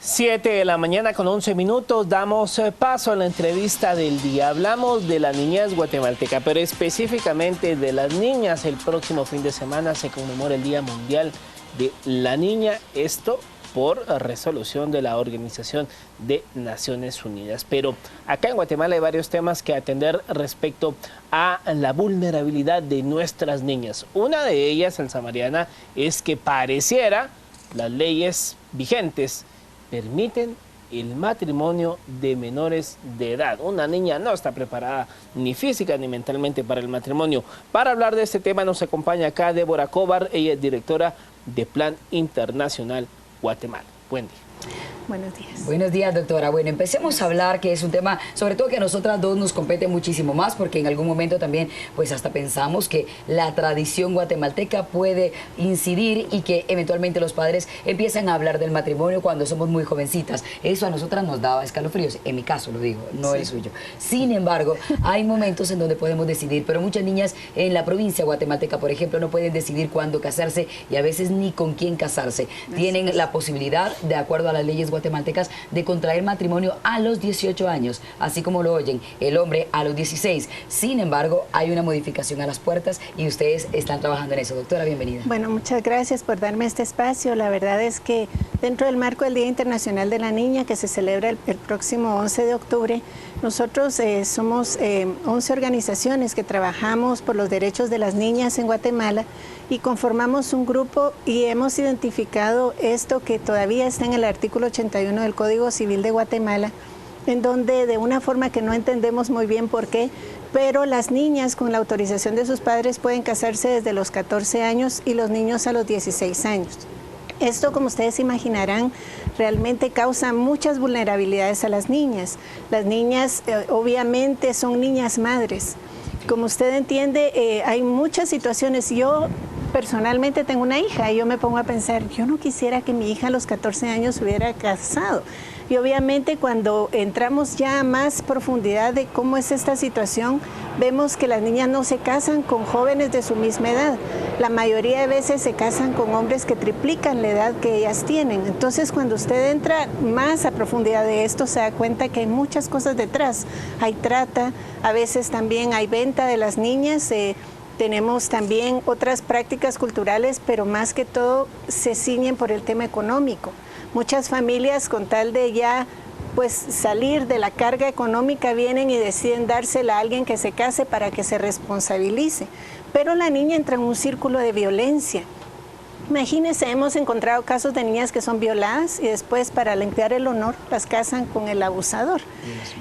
7 de la mañana con 11 minutos, damos paso a la entrevista del día. Hablamos de la niñez guatemalteca, pero específicamente de las niñas. El próximo fin de semana se conmemora el Día Mundial de la Niña, esto por resolución de la Organización de Naciones Unidas. Pero acá en Guatemala hay varios temas que atender respecto a la vulnerabilidad de nuestras niñas. Una de ellas, Elsa Mariana, es que pareciera las leyes vigentes permiten el matrimonio de menores de edad. Una niña no está preparada ni física ni mentalmente para el matrimonio. Para hablar de este tema nos acompaña acá Débora Cobar, ella es directora de Plan Internacional Guatemala. Buen día. Buenos días. Buenos días, doctora. Bueno, empecemos a hablar, que es un tema, sobre todo que a nosotras dos nos compete muchísimo más, porque en algún momento también, pues hasta pensamos que la tradición guatemalteca puede incidir y que eventualmente los padres empiezan a hablar del matrimonio cuando somos muy jovencitas. Eso a nosotras nos daba escalofríos, en mi caso lo digo, no sí. El suyo. Sin embargo, hay momentos en donde podemos decidir, pero muchas niñas en la provincia guatemalteca, por ejemplo, no pueden decidir cuándo casarse y a veces ni con quién casarse. Tienen la posibilidad, de acuerdo a las leyes guatemaltecas, de contraer matrimonio a los 18 años, así como lo oyen, el hombre a los 16. Sin embargo, hay una modificación a las puertas y ustedes están trabajando en eso. Doctora, bienvenida. Bueno, muchas gracias por darme este espacio. La verdad es que dentro del marco del Día Internacional de la Niña, que se celebra el próximo 11 de octubre, nosotros somos 11 organizaciones que trabajamos por los derechos de las niñas en Guatemala y conformamos un grupo y hemos identificado esto que todavía está en el artículo 81 del Código Civil de Guatemala, en donde de una forma que no entendemos muy bien por qué, pero las niñas con la autorización de sus padres pueden casarse desde los 14 años y los niños a los 16 años. Esto, como ustedes imaginarán, realmente causa muchas vulnerabilidades a las niñas. Las niñas obviamente son niñas madres. Como usted entiende, hay muchas situaciones. Yo personalmente tengo una hija y yo me pongo a pensar, yo no quisiera que mi hija a los 14 años se hubiera casado. Y obviamente cuando entramos ya a más profundidad de cómo es esta situación, vemos que las niñas no se casan con jóvenes de su misma edad. La mayoría de veces se casan con hombres que triplican la edad que ellas tienen. Entonces, cuando usted entra más a profundidad de esto, se da cuenta que hay muchas cosas detrás. Hay trata, a veces también hay venta de las niñas, tenemos también otras prácticas culturales, pero más que todo se ciñen por el tema económico. Muchas familias, con tal de ya pues salir de la carga económica, vienen y deciden dársela a alguien que se case para que se responsabilice. Pero la niña entra en un círculo de violencia. Imagínense, hemos encontrado casos de niñas que son violadas y después, para limpiar el honor, las casan con el abusador.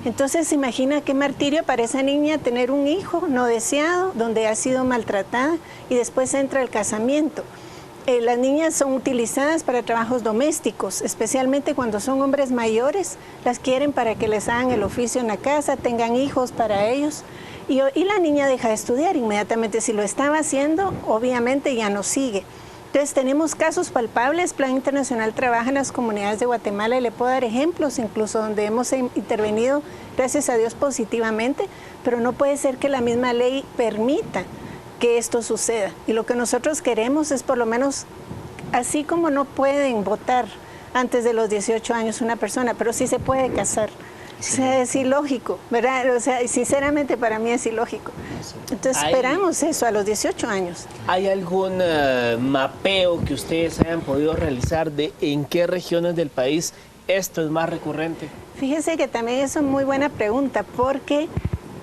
Entonces, imagina qué martirio para esa niña tener un hijo no deseado, donde ha sido maltratada, y después entra el casamiento. Las niñas son utilizadas para trabajos domésticos, especialmente cuando son hombres mayores, las quieren para que les hagan el oficio en la casa, tengan hijos para ellos, y la niña deja de estudiar inmediatamente. Si lo estaba haciendo, obviamente ya no sigue. Entonces tenemos casos palpables. Plan Internacional trabaja en las comunidades de Guatemala y le puedo dar ejemplos incluso donde hemos intervenido, gracias a Dios, positivamente, pero no puede ser que la misma ley permita que esto suceda. Y lo que nosotros queremos es, por lo menos, así como no pueden votar antes de los 18 años una persona, pero sí se puede casar. Sí. O sea, es ilógico, ¿verdad? O sea, sinceramente para mí es ilógico. Entonces esperamos eso a los 18 años. ¿Hay algún mapeo que ustedes hayan podido realizar de en qué regiones del país esto es más recurrente? Fíjese que también es una muy buena pregunta, porque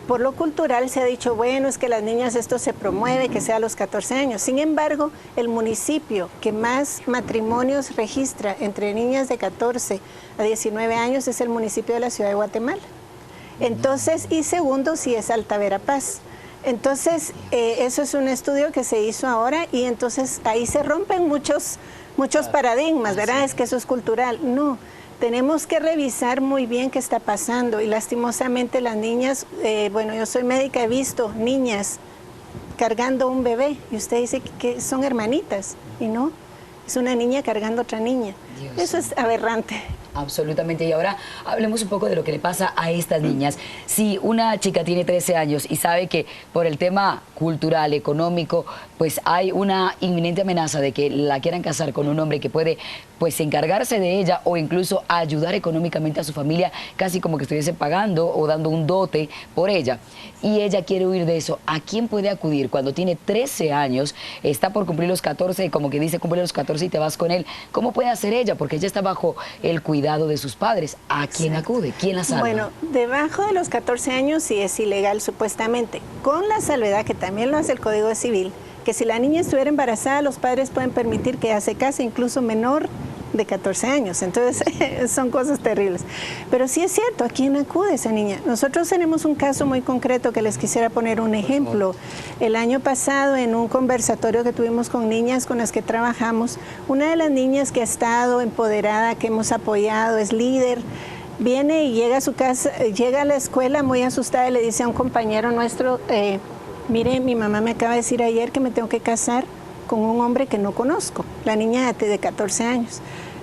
por lo cultural se ha dicho, bueno, es que las niñas esto se promueve, que sea a los 14 años. Sin embargo, el municipio que más matrimonios registra entre niñas de 14 a 19 años es el municipio de la ciudad de Guatemala. Entonces, y segundo, sí es Alta Verapaz. Entonces, eso es un estudio que se hizo ahora y entonces ahí se rompen muchos paradigmas, ¿verdad? Es que eso es cultural. No. Tenemos que revisar muy bien qué está pasando y lastimosamente las niñas, bueno, yo soy médica, he visto niñas cargando un bebé y usted dice que son hermanitas y no, es una niña cargando otra niña. Dios. Eso es aberrante. Absolutamente. Y ahora hablemos un poco de lo que le pasa a estas niñas. Si una chica tiene 13 años y sabe que por el tema cultural, económico, pues hay una inminente amenaza de que la quieran casar con un hombre que puede pues encargarse de ella o incluso ayudar económicamente a su familia, casi como que estuviese pagando o dando un dote por ella. Y ella quiere huir de eso. ¿A quién puede acudir cuando tiene 13 años, está por cumplir los 14, como que dice cumplir los 14 y te vas con él? ¿Cómo puede hacer ella? Porque ella está bajo el cuidado de sus padres. ¿A quién acude? ¿Quién la salva? Bueno, debajo de los 14 años sí es ilegal supuestamente, con la salvedad que también lo hace el Código Civil, que si la niña estuviera embarazada, los padres pueden permitir que ella se case incluso menor de 14 años. Entonces, son cosas terribles. Pero sí es cierto, ¿a quién acude esa niña? Nosotros tenemos un caso muy concreto que les quisiera poner un ejemplo. El año pasado, en un conversatorio que tuvimos con niñas con las que trabajamos, una de las niñas que ha estado empoderada, que hemos apoyado, es líder, viene y llega a su casa, llega a la escuela muy asustada y le dice a un compañero nuestro, mire, mi mamá me acaba de decir ayer que me tengo que casar con un hombre que no conozco, la niña de 14 años.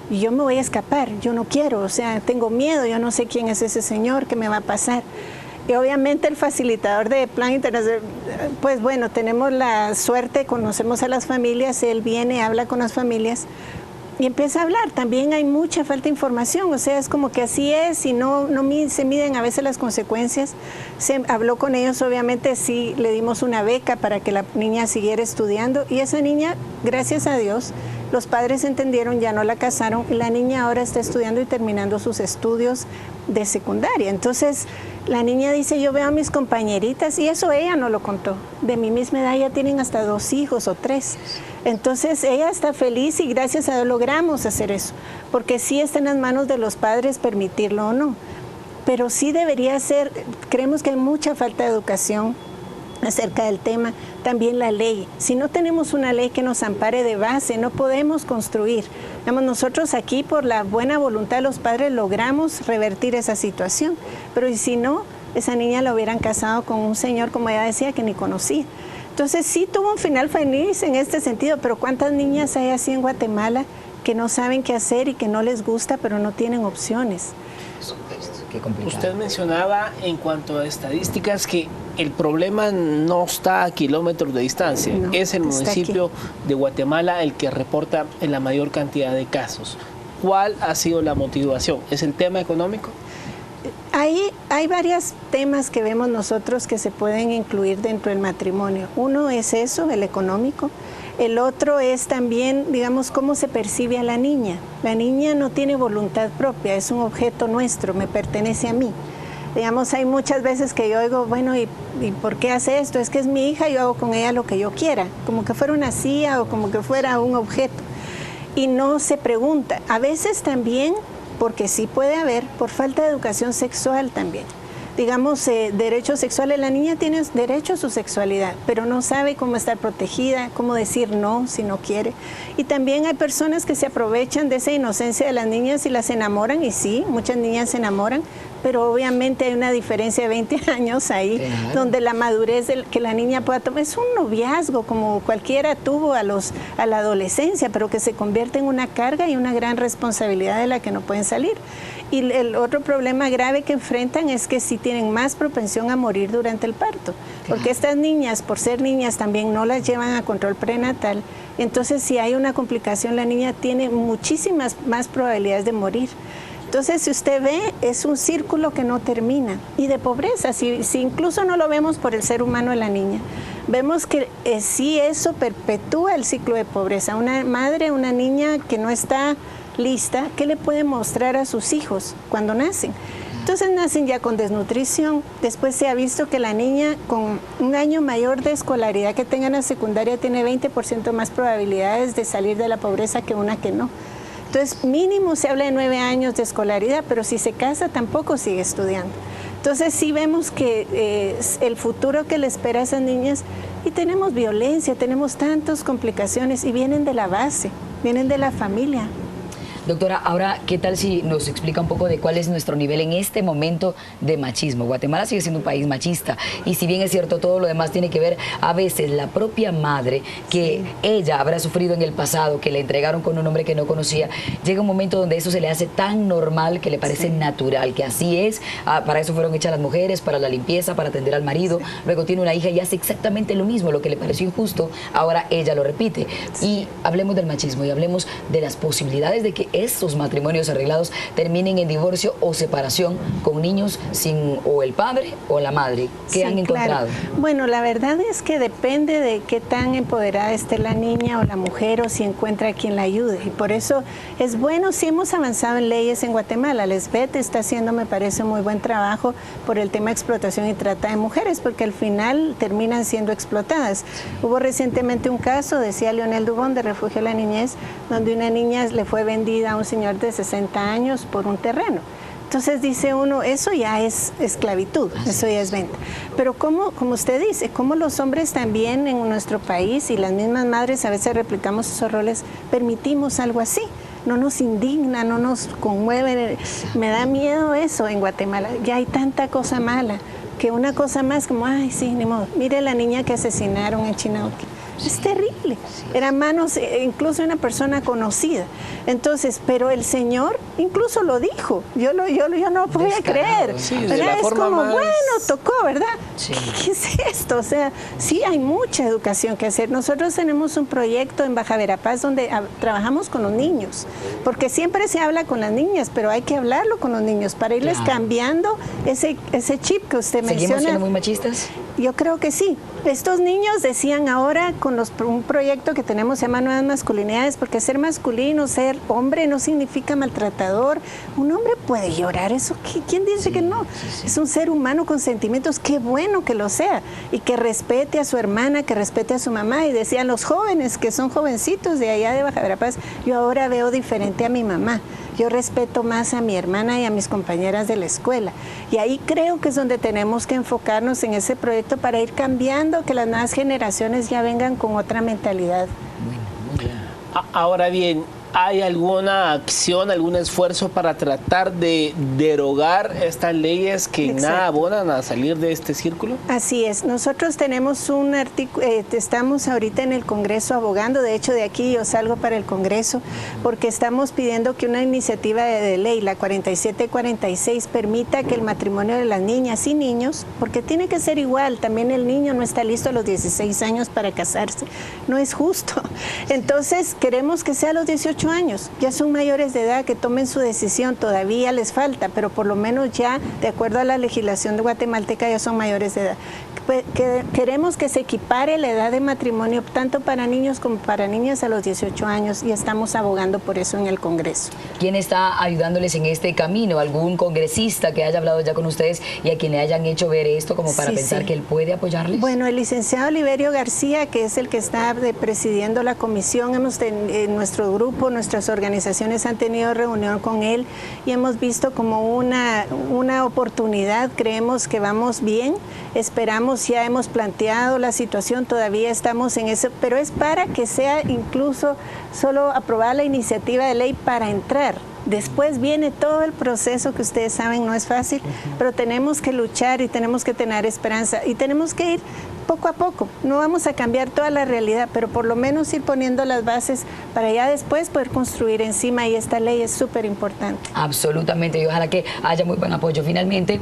Y yo me voy a escapar, yo no quiero, o sea, tengo miedo, yo no sé quién es ese señor, qué me va a pasar. Y obviamente el facilitador de Plan Internacional, pues bueno, tenemos la suerte, conocemos a las familias, él viene, habla con las familias y empieza a hablar. También hay mucha falta de información, o sea, es como que así es y no se miden a veces las consecuencias. Se habló con ellos, obviamente sí le dimos una beca para que la niña siguiera estudiando y esa niña, gracias a Dios, los padres entendieron, ya no la casaron y la niña ahora está estudiando y terminando sus estudios de secundaria. Entonces, la niña dice, yo veo a mis compañeritas, y eso ella no lo contó, de mi misma edad ya tienen hasta 2 hijos o 3. Entonces ella está feliz y gracias a Dios logramos hacer eso, porque sí está en las manos de los padres permitirlo o no. Pero sí debería ser, creemos que hay mucha falta de educación acerca del tema, también la ley. Si no tenemos una ley que nos ampare de base, no podemos construir. Digamos, nosotros aquí por la buena voluntad de los padres logramos revertir esa situación, pero y si no, esa niña la hubieran casado con un señor, como ella decía, que ni conocía. Entonces sí tuvo un final feliz en este sentido, pero ¿cuántas niñas hay así en Guatemala que no saben qué hacer y que no les gusta, pero no tienen opciones? Qué complicado. Usted mencionaba en cuanto a estadísticas que el problema no está a kilómetros de distancia, No, es el está municipio aquí. de Guatemala el que reporta en la mayor cantidad de casos. ¿Cuál ha sido la motivación? ¿Es el tema económico? Hay varios temas que vemos nosotros que se pueden incluir dentro del matrimonio. Uno es eso, el económico. El otro es también, digamos, cómo se percibe a la niña. La niña no tiene voluntad propia, es un objeto nuestro, me pertenece a mí. Digamos, hay muchas veces que yo digo, bueno, ¿y por qué hace esto? Es que es mi hija, yo hago con ella lo que yo quiera, como que fuera una silla o como que fuera un objeto. Y no se pregunta. A veces también, porque sí puede haber, por falta de educación sexual también. Digamos, derechos sexuales, la niña tiene derecho a su sexualidad, pero no sabe cómo estar protegida, cómo decir no si no quiere. Y también hay personas que se aprovechan de esa inocencia de las niñas y las enamoran, y sí, muchas niñas se enamoran, pero obviamente hay una diferencia de 20 años ahí, Claro. donde la madurez que la niña pueda tomar es un noviazgo, como cualquiera tuvo a la adolescencia, pero que se convierte en una carga y una gran responsabilidad de la que no pueden salir. Y el otro problema grave que enfrentan es que sí tienen más propensión a morir durante el parto, porque estas niñas, por ser niñas, también no las llevan a control prenatal. Entonces, si hay una complicación, la niña tiene muchísimas más probabilidades de morir. Entonces, si usted ve, es un círculo que no termina. Y de pobreza, si incluso no lo vemos por el ser humano de la niña, vemos que sí eso perpetúa el ciclo de pobreza. Una madre, una niña que no está lista, ¿qué le puede mostrar a sus hijos cuando nacen? Entonces nacen ya con desnutrición. Después se ha visto que la niña con un año mayor de escolaridad que tenga en la secundaria tiene 20% más probabilidades de salir de la pobreza que una que no. Entonces mínimo se habla de 9 años de escolaridad, pero si se casa tampoco sigue estudiando. Entonces sí vemos que el futuro que le espera a esas niñas, y tenemos violencia, tenemos tantas complicaciones y vienen de la base, vienen de la familia. Doctora, ahora, ¿qué tal si nos explica un poco de cuál es nuestro nivel en este momento de machismo? Guatemala sigue siendo un país machista y si bien es cierto, todo lo demás tiene que ver a veces la propia madre, que ella habrá sufrido en el pasado, que le entregaron con un hombre que no conocía, llega un momento donde eso se le hace tan normal que le parece natural, que así es, para eso fueron hechas las mujeres, para la limpieza, para atender al marido, luego tiene una hija y hace exactamente lo mismo, lo que le pareció injusto, ahora ella lo repite. Y hablemos del machismo y hablemos de las posibilidades de que estos matrimonios arreglados terminen en divorcio o separación con niños sin o el padre o la madre. ¿Qué han encontrado? Claro. Bueno, la verdad es que depende de qué tan empoderada esté la niña o la mujer o si encuentra a quien la ayude. Y por eso es bueno, si hemos avanzado en leyes en Guatemala. La SBET está haciendo, me parece, muy buen trabajo por el tema de explotación y trata de mujeres, porque al final terminan siendo explotadas. Hubo recientemente un caso, decía Leonel Dubón, de Refugio de la Niñez, donde una niña le fue vendida a un señor de 60 años por un terreno. Entonces dice uno, eso ya es esclavitud, eso ya es venta. Pero como usted dice, como los hombres también en nuestro país y las mismas madres a veces replicamos esos roles, permitimos algo así. No nos indigna, no nos conmueve, me da miedo eso en Guatemala. Ya hay tanta cosa mala, que una cosa más como, ay sí, ni modo. Mire la niña que asesinaron en Chinauqui. Es terrible. Eran manos incluso de una persona conocida. Entonces, pero el Señor incluso lo dijo. Yo no podía creer. Sí, es como, más... bueno, tocó, ¿verdad? Sí. ¿Qué es esto? O sea, sí hay mucha educación que hacer. Nosotros tenemos un proyecto en Baja Verapaz donde trabajamos con los niños, porque siempre se habla con las niñas, pero hay que hablarlo con los niños para irles cambiando ese chip que usted menciona. ¿Seguimos siendo muy machistas? Yo creo que sí. Estos niños decían ahora con un proyecto que tenemos, se llama Nuevas Masculinidades, porque ser masculino, ser hombre no significa maltratador. Un hombre puede llorar, eso ¿quién dice que no? Es un ser humano con sentimientos, qué bueno que lo sea, y que respete a su hermana, que respete a su mamá. Y decían los jóvenes, que son jovencitos de allá de Baja Verapaz, yo ahora veo diferente a mi mamá. Yo respeto más a mi hermana y a mis compañeras de la escuela. Y ahí creo que es donde tenemos que enfocarnos en ese proyecto para ir cambiando, que las nuevas generaciones ya vengan con otra mentalidad. Muy bien. Ahora bien, ¿hay alguna acción, algún esfuerzo para tratar de derogar estas leyes que nada abonan a salir de este círculo? Así es. Nosotros tenemos un artículo, estamos ahorita en el Congreso abogando, de hecho de aquí yo salgo para el Congreso, porque estamos pidiendo que una iniciativa de ley, la 4746, permita que el matrimonio de las niñas y niños, porque tiene que ser igual, también el niño no está listo a los 16 años para casarse, no es justo. Entonces queremos que sea a los 18 años, ya son mayores de edad, que tomen su decisión, todavía les falta, pero por lo menos ya, de acuerdo a la legislación de guatemalteca, ya son mayores de edad. Queremos que se equipare la edad de matrimonio tanto para niños como para niñas a los 18 años y estamos abogando por eso en el Congreso. ¿Quién está ayudándoles en este camino? ¿Algún congresista que haya hablado ya con ustedes y a quien le hayan hecho ver esto como para pensar que él puede apoyarles? Bueno, el licenciado Oliverio García, que es el que está presidiendo la comisión, en nuestro grupo, nuestras organizaciones han tenido reunión con él y hemos visto como una oportunidad, creemos que vamos bien, esperamos, ya hemos planteado la situación, todavía estamos en eso, pero es para que sea incluso solo aprobar la iniciativa de ley para entrar. Después viene todo el proceso que ustedes saben no es fácil, pero tenemos que luchar y tenemos que tener esperanza y tenemos que ir poco a poco. No vamos a cambiar toda la realidad, pero por lo menos ir poniendo las bases para ya después poder construir encima, y esta ley es súper importante. Absolutamente, y ojalá que haya muy buen apoyo. Finalmente,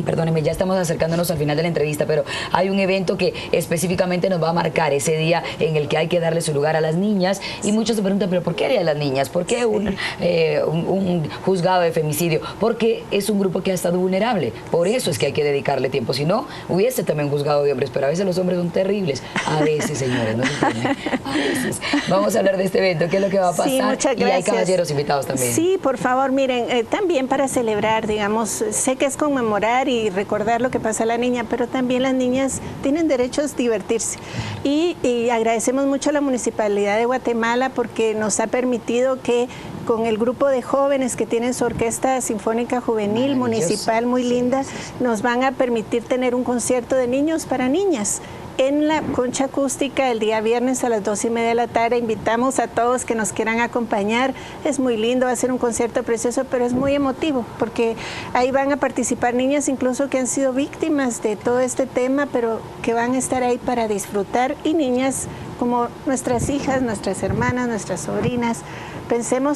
perdónenme, ya estamos acercándonos al final de la entrevista, pero hay un evento que específicamente nos va a marcar ese día en el que hay que darle su lugar a las niñas, y muchos se preguntan, pero ¿por qué a las niñas? ¿Por qué un juzgado de femicidio? Porque es un grupo que ha estado vulnerable, por eso es que hay que dedicarle tiempo, si no, hubiese también juzgado de hombres, pero a veces los hombres son terribles, a veces, señores, no se entienden, a veces. Vamos a hablar de este evento, qué es lo que va a pasar, sí, muchas gracias. Y hay caballeros invitados también. Sí, por favor, miren, también para celebrar, digamos, sé que es conmemorar y recordar lo que pasa a la niña, pero también las niñas tienen derecho a divertirse. Y agradecemos mucho a la Municipalidad de Guatemala porque nos ha permitido que con el grupo de jóvenes que tienen su orquesta sinfónica juvenil municipal muy linda, nos van a permitir tener un concierto de niños para niñas. en la Concha Acústica el día viernes a las 2:30 de la tarde. Invitamos a todos que nos quieran acompañar. Es muy lindo, va a ser un concierto precioso, pero es muy emotivo porque ahí van a participar niñas incluso que han sido víctimas de todo este tema, pero que van a estar ahí para disfrutar, y niñas como nuestras hijas, nuestras hermanas, nuestras sobrinas.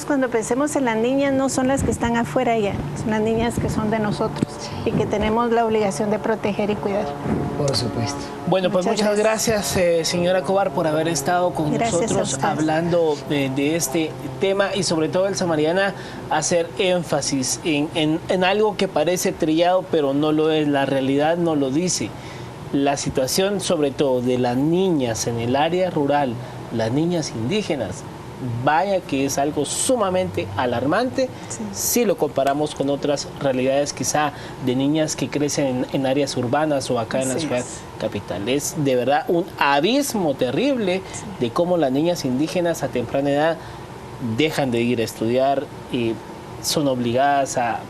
Cuando pensemos en las niñas, no son las que están afuera ya, son las niñas que son de nosotros y que tenemos la obligación de proteger y cuidar. Por supuesto. Bueno, pues muchas gracias, señora Cobar, por haber estado con nosotros hablando de este tema, y sobre todo, Elsa Mariana, hacer énfasis en algo que parece trillado, pero no lo es, la realidad no lo dice. La situación, sobre todo, de las niñas en el área rural, las niñas indígenas, vaya que es algo sumamente alarmante si lo comparamos con otras realidades, quizá de niñas que crecen en áreas urbanas o acá en la ciudad capital. Es de verdad un abismo terrible de cómo las niñas indígenas a temprana edad dejan de ir a estudiar y son obligadas a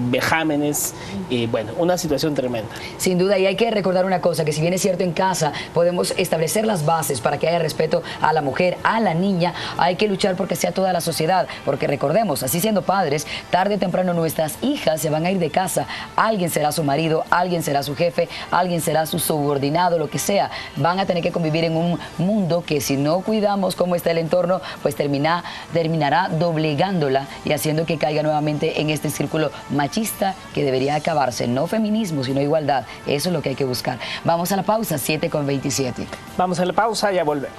vejámenes, y bueno, una situación tremenda. Sin duda, y hay que recordar una cosa, que si bien es cierto en casa podemos establecer las bases para que haya respeto a la mujer, a la niña, hay que luchar porque sea toda la sociedad, porque recordemos, así siendo padres, tarde o temprano nuestras hijas se van a ir de casa, alguien será su marido, alguien será su jefe, alguien será su subordinado, lo que sea, van a tener que convivir en un mundo que si no cuidamos cómo está el entorno, pues terminará doblegándola y haciendo que caiga nuevamente en este círculo machista que debería acabarse. No feminismo, sino igualdad. Eso es lo que hay que buscar. Vamos a la pausa, 7:27. Vamos a la pausa, ya volvemos.